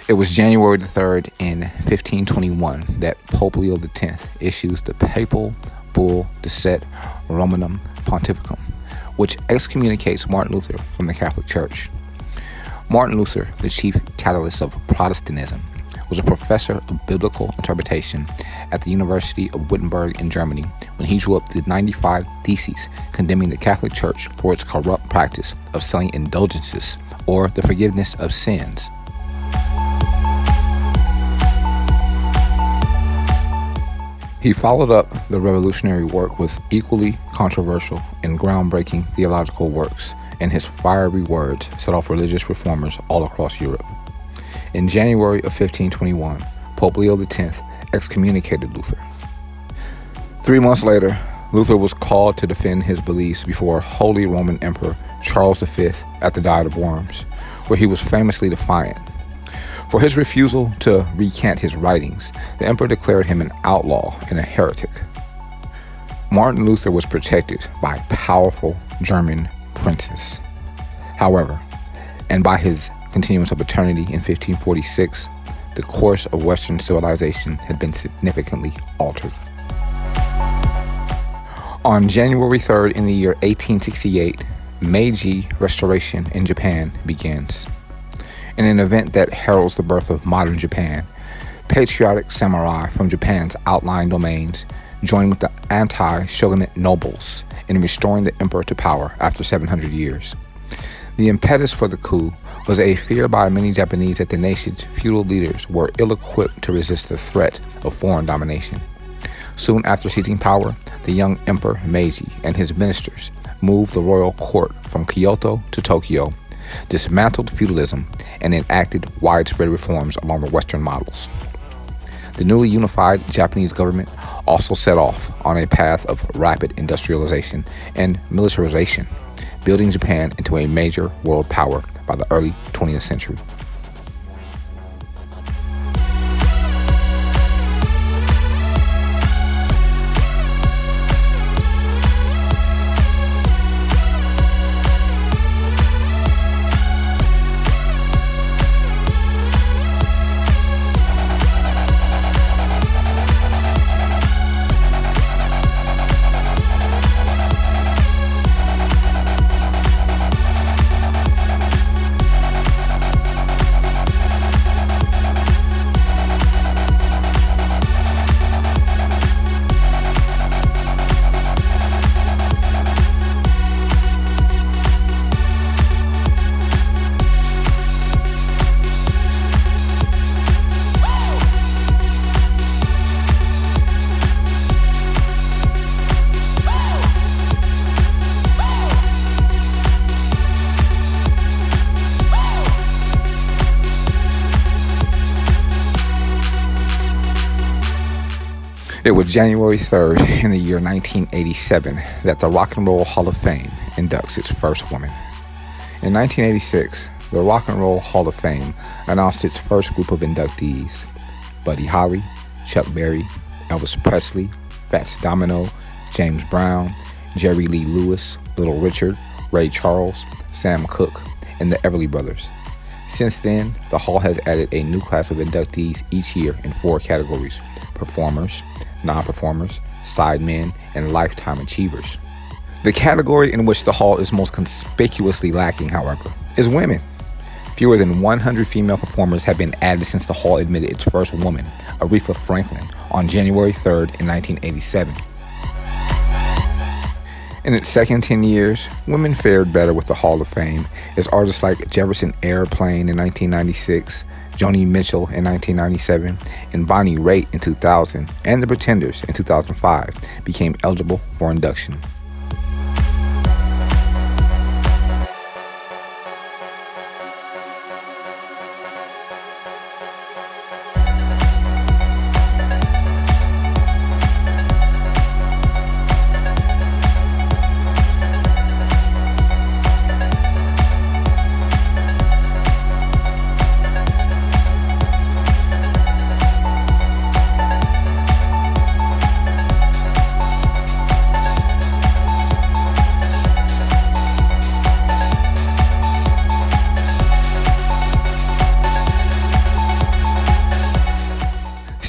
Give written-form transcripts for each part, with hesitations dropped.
It was January the 3rd in 1521 that Pope Leo X issues the papal bull Decet Romanum Pontificum, which excommunicates Martin Luther from the Catholic Church. Martin Luther, the chief catalyst of Protestantism, was a professor of biblical interpretation at the University of Wittenberg in Germany when he drew up the 95 Theses condemning the Catholic Church for its corrupt practice of selling indulgences or the forgiveness of sins. He followed up the revolutionary work with equally controversial and groundbreaking theological works, and his fiery words set off religious reformers all across Europe. In January of 1521, Pope Leo X excommunicated Luther. 3 months later, Luther was called to defend his beliefs before Holy Roman Emperor Charles V at the Diet of Worms, where he was famously defiant. For his refusal to recant his writings, the emperor declared him an outlaw and a heretic. Martin Luther was protected by powerful German princes. However, and by his continuance of eternity in 1546, the course of Western civilization had been significantly altered. On January 3rd in the year 1868, Meiji Restoration in Japan begins. In an event that heralds the birth of modern Japan, patriotic samurai from Japan's outlying domains joined with the anti-shogunate nobles in restoring the emperor to power after 700 years. The impetus for the coup was a fear by many Japanese that the nation's feudal leaders were ill-equipped to resist the threat of foreign domination. Soon after seizing power, the young Emperor Meiji and his ministers moved the royal court from Kyoto to Tokyo, dismantled feudalism, and enacted widespread reforms along the Western models. The newly unified Japanese government also set off on a path of rapid industrialization and militarization, building Japan into a major world power by the early 20th century. It was January 3rd in the year 1987 that the Rock and Roll Hall of Fame inducts its first woman. In 1986, the Rock and Roll Hall of Fame announced its first group of inductees: Buddy Holly, Chuck Berry, Elvis Presley, Fats Domino, James Brown, Jerry Lee Lewis, Little Richard, Ray Charles, Sam Cooke, and the Everly Brothers. Since then, the Hall has added a new class of inductees each year in 4 categories: performers, non-performers, sidemen, and lifetime achievers. The category in which the Hall is most conspicuously lacking, however, is women. Fewer than 100 female performers have been added since the Hall admitted its first woman, Aretha Franklin, on January 3rd in 1987. In its second 10 years, women fared better with the Hall of Fame, as artists like Jefferson Airplane in 1996, Joni Mitchell in 1997, and Bonnie Raitt in 2000, and The Pretenders in 2005 became eligible for induction.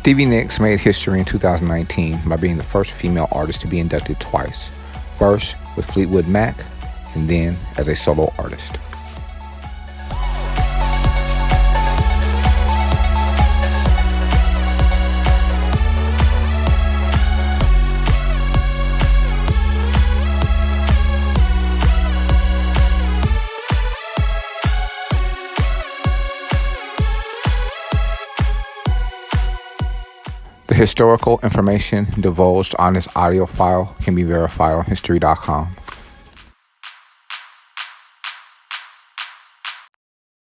Stevie Nicks made history in 2019 by being the first female artist to be inducted twice, first with Fleetwood Mac and then as a solo artist. The historical information divulged on this audio file can be verified on history.com.